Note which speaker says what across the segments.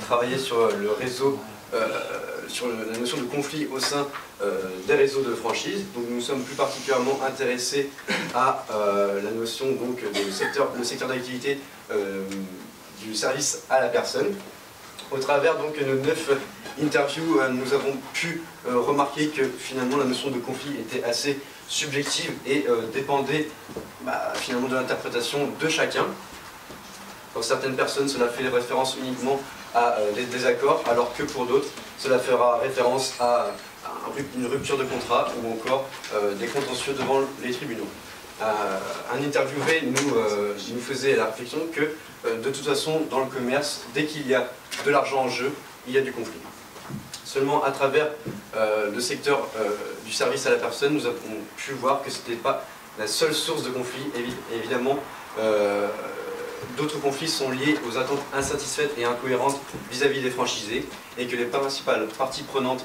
Speaker 1: travailler sur le réseau, sur la notion de conflit au sein des réseaux de franchise. Donc nous sommes plus particulièrement intéressés à la notion donc, le secteur d'activité du service à la personne. Au travers donc, de nos 9 interviews, nous avons pu remarquer que finalement la notion de conflit était assez subjective et dépendait finalement de l'interprétation de chacun. Pour certaines personnes, cela fait référence uniquement à des désaccords, alors que pour d'autres, cela fera référence à une rupture de contrat ou encore des contentieux devant les tribunaux. Un interviewé nous faisait la réflexion que de toute façon, dans le commerce, dès qu'il y a de l'argent en jeu, il y a du conflit. Seulement à travers le secteur du service à la personne, nous avons pu voir que ce n'était pas la seule source de conflit. Évidemment, d'autres conflits sont liés aux attentes insatisfaites et incohérentes vis-à-vis des franchisés et que les principales parties prenantes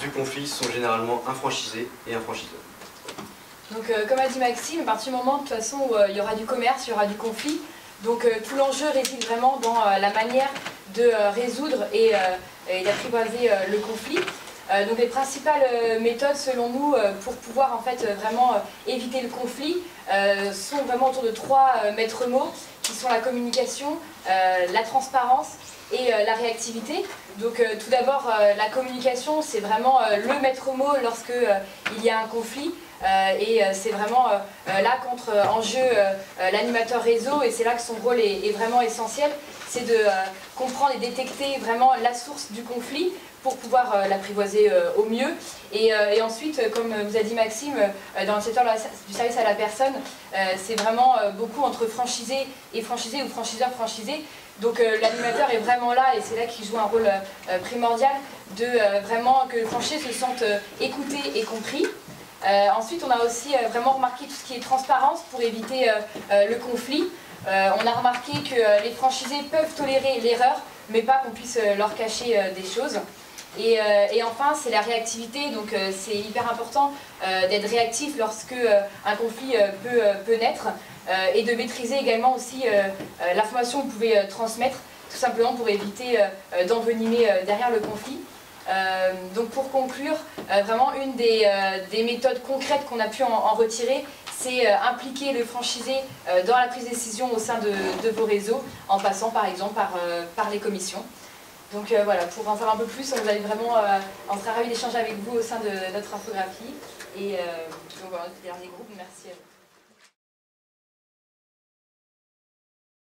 Speaker 1: du conflit sont généralement un franchisé et un franchiseur.
Speaker 2: Donc, comme a dit Maxime, à partir du moment de toute façon où il y aura du commerce, il y aura du conflit. Donc tout l'enjeu réside vraiment dans la manière de résoudre et d'apprivoiser le conflit. Donc les principales méthodes selon nous pour pouvoir en fait vraiment éviter le conflit sont vraiment autour de 3 maîtres mots qui sont la communication, la transparence et la réactivité. Donc tout d'abord la communication, c'est vraiment le maître mot lorsque il y a un conflit. Et c'est vraiment là qu'entre en jeu l'animateur réseau, et c'est là que son rôle est vraiment essentiel, c'est de comprendre et détecter vraiment la source du conflit pour pouvoir l'apprivoiser au mieux. Et ensuite, comme vous a dit Maxime, dans le secteur du service à la personne, c'est vraiment beaucoup entre franchisé et franchisé ou franchiseur-franchisé. Donc l'animateur est vraiment là, et c'est là qu'il joue un rôle primordial de vraiment que le franchisé se sente écouté et compris. Ensuite, on a aussi vraiment remarqué tout ce qui est transparence pour éviter le conflit. On a remarqué que les franchisés peuvent tolérer l'erreur, mais pas qu'on puisse leur cacher des choses. Et enfin, c'est la réactivité. Donc c'est hyper important d'être réactif lorsque un conflit peut naître, et de maîtriser également aussi l'information que vous pouvez transmettre, tout simplement pour éviter d'envenimer derrière le conflit. Donc pour conclure, vraiment une des méthodes concrètes qu'on a pu en retirer, c'est impliquer le franchisé dans la prise de décision au sein de vos réseaux, en passant par exemple par les commissions. Donc voilà, pour en faire un peu plus, on sera ravis d'échanger avec vous au sein de notre infographie. Et donc voilà, les groupes, merci à vous.